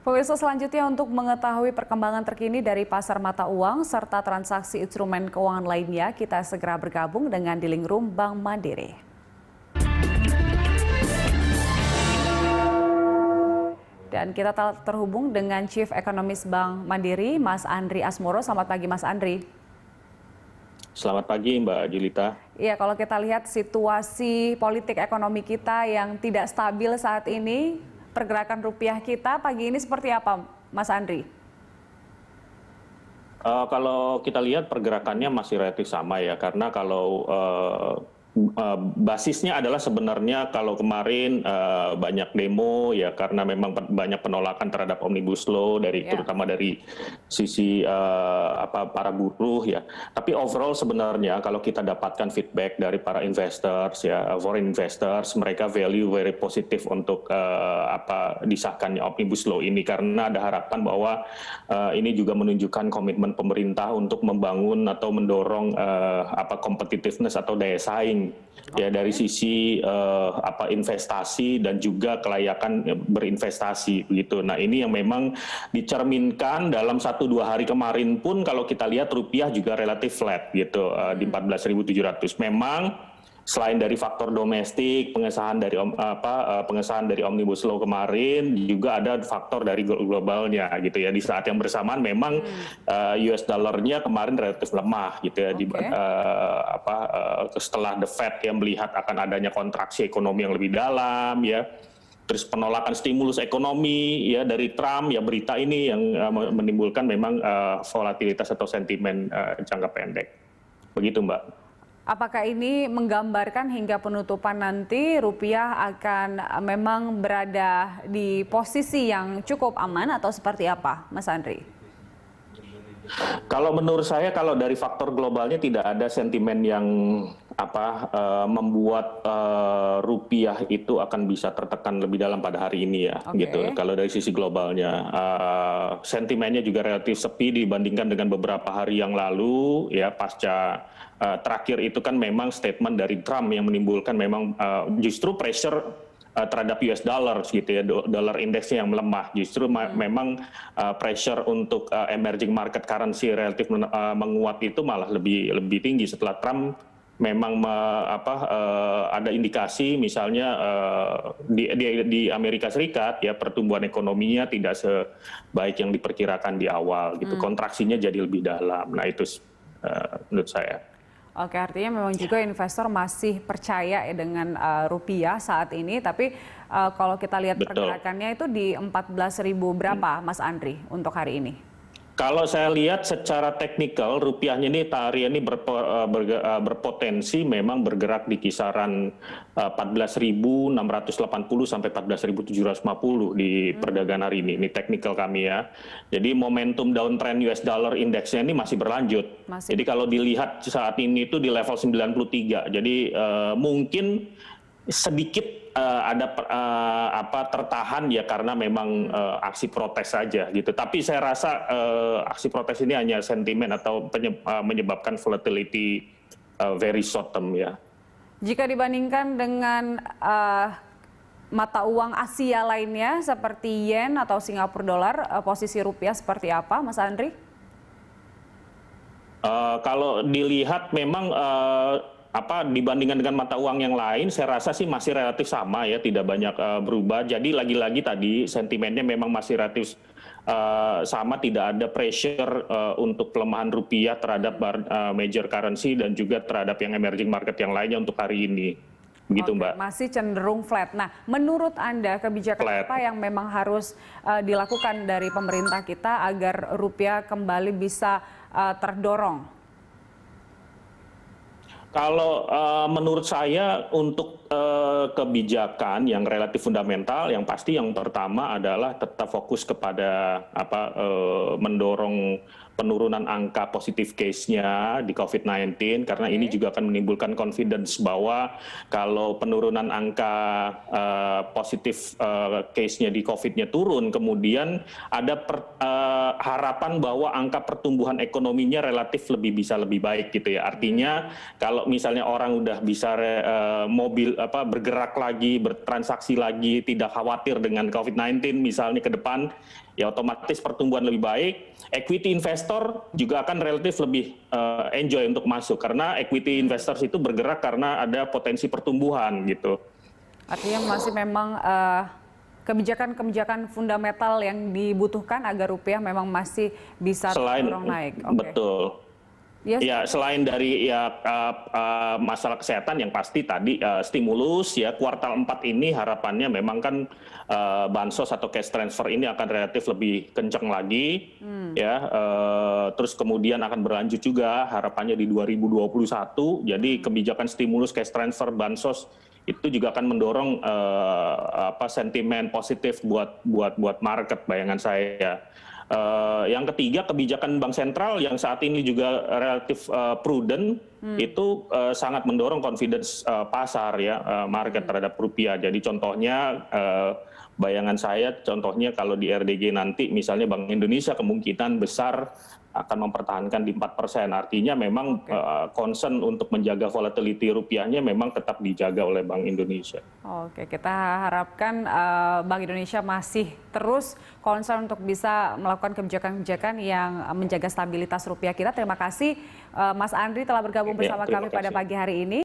Pemirsa, selanjutnya untuk mengetahui perkembangan terkini dari pasar mata uang serta transaksi instrumen keuangan lainnya, kita segera bergabung dengan Dealing Room Bank Mandiri. Dan kita terhubung dengan Chief Economist Bank Mandiri, Mas Andri Asmoro. Selamat pagi, Mas Andri. Selamat pagi, Mbak Julita. Iya, kalau kita lihat situasi politik ekonomi kita yang tidak stabil saat ini, pergerakan rupiah kita pagi ini seperti apa, Mas Andri? Kalau kita lihat pergerakannya masih relatif sama ya, karena kalau basisnya adalah sebenarnya kalau kemarin banyak demo ya karena memang banyak penolakan terhadap Omnibus Law terutama dari sisi para buruh ya. Tapi overall sebenarnya kalau kita dapatkan feedback dari para investors ya, foreign investors, mereka value very positif untuk disahkannya Omnibus Law ini karena ada harapan bahwa ini juga menunjukkan komitmen pemerintah untuk membangun atau mendorong competitiveness atau daya saing ya dari sisi investasi dan juga kelayakan berinvestasi begitu. Nah, ini yang memang dicerminkan dalam 1-2 hari kemarin pun kalau kita lihat rupiah juga relatif flat gitu di 14.700. Memang selain dari faktor domestik, pengesahan dari Omnibus Law kemarin, juga ada faktor dari globalnya gitu ya. Di saat yang bersamaan memang US dollarnya kemarin relatif lemah gitu ya. Setelah The Fed yang melihat akan adanya kontraksi ekonomi yang lebih dalam ya. Terus penolakan stimulus ekonomi ya dari Trump ya, berita ini yang menimbulkan memang volatilitas atau sentimen jangka pendek. Begitu, Mbak. Apakah ini menggambarkan hingga penutupan nanti rupiah akan memang berada di posisi yang cukup aman atau seperti apa, Mas Andri? Kalau menurut saya, kalau dari faktor globalnya tidak ada sentimen yang membuat rupiah itu akan bisa tertekan lebih dalam pada hari ini ya, gitu. Kalau dari sisi globalnya, sentimennya juga relatif sepi dibandingkan dengan beberapa hari yang lalu ya, pasca terakhir itu kan memang statement dari Trump yang menimbulkan memang justru pressure terhadap US dollar gitu ya, dollar indeksnya yang melemah. Justru memang pressure untuk emerging market currency relatif menguat itu malah lebih tinggi setelah Trump memang ada indikasi misalnya di Amerika Serikat ya pertumbuhan ekonominya tidak sebaik yang diperkirakan di awal gitu. Kontraksinya jadi lebih dalam. Nah, itu menurut saya. Oke, artinya memang juga investor masih percaya ya dengan rupiah saat ini, tapi kalau kita lihat pergerakannya itu di 14.000 berapa, Mas Andri, untuk hari ini? Kalau saya lihat secara teknikal, rupiahnya ini harian ini berpotensi memang bergerak di kisaran 14.680 sampai 14.750 di perdagangan hari ini. Ini teknikal kami ya. Jadi momentum downtrend US dollar indeksnya ini masih berlanjut. Jadi kalau dilihat saat ini itu di level 93. Jadi mungkin sedikit ada tertahan ya karena memang aksi protes saja gitu. Tapi saya rasa aksi protes ini hanya sentimen atau menyebabkan volatility very short term ya. Jika dibandingkan dengan mata uang Asia lainnya seperti yen atau Singapura dolar, posisi rupiah seperti apa, Mas Andri? Kalau dilihat memang dibandingkan dengan mata uang yang lain, saya rasa sih masih relatif sama ya, tidak banyak berubah. Jadi lagi-lagi tadi sentimennya memang masih relatif sama, tidak ada pressure untuk pelemahan rupiah terhadap major currency dan juga terhadap yang emerging market yang lainnya untuk hari ini. Begitu, Mbak. Masih cenderung flat. Nah, menurut Anda kebijakan apa yang memang harus dilakukan dari pemerintah kita agar rupiah kembali bisa terdorong? Kalau menurut saya untuk kebijakan yang relatif fundamental, yang pasti yang pertama adalah tetap fokus kepada mendorong penurunan angka positif case-nya di COVID-19, karena ini juga akan menimbulkan confidence bahwa kalau penurunan angka positif case-nya di COVID-nya turun, kemudian ada harapan bahwa angka pertumbuhan ekonominya relatif bisa lebih baik gitu ya. Artinya kalau misalnya orang udah bisa bergerak lagi, bertransaksi lagi, tidak khawatir dengan COVID-19 misalnya ke depan, ya otomatis pertumbuhan lebih baik. Equity investor juga akan relatif lebih enjoy untuk masuk karena equity investors itu bergerak karena ada potensi pertumbuhan gitu. Artinya masih memang kebijakan-kebijakan fundamental yang dibutuhkan agar rupiah memang masih bisa terdorong naik. Betul. Yes. Ya, selain dari masalah kesehatan yang pasti tadi stimulus ya kuartal 4 ini harapannya memang kan bansos atau cash transfer ini akan relatif lebih kencang lagi ya. Terus kemudian akan berlanjut juga harapannya di 2021. Jadi kebijakan stimulus cash transfer bansos itu juga akan mendorong sentimen positif buat market bayangan saya. Yang ketiga, kebijakan bank sentral yang saat ini juga relatif prudent itu sangat mendorong confidence pasar ya market terhadap rupiah. Jadi contohnya bayangan saya contohnya kalau di RDG nanti misalnya Bank Indonesia kemungkinan besar akan mempertahankan di 4%. Artinya memang concern untuk menjaga volatility rupiahnya memang tetap dijaga oleh Bank Indonesia. Oke, kita harapkan Bank Indonesia masih terus concern untuk bisa melakukan kebijakan-kebijakan yang menjaga stabilitas rupiah kita. Terima kasih Mas Andri telah bergabung bersama kami pada pagi hari ini.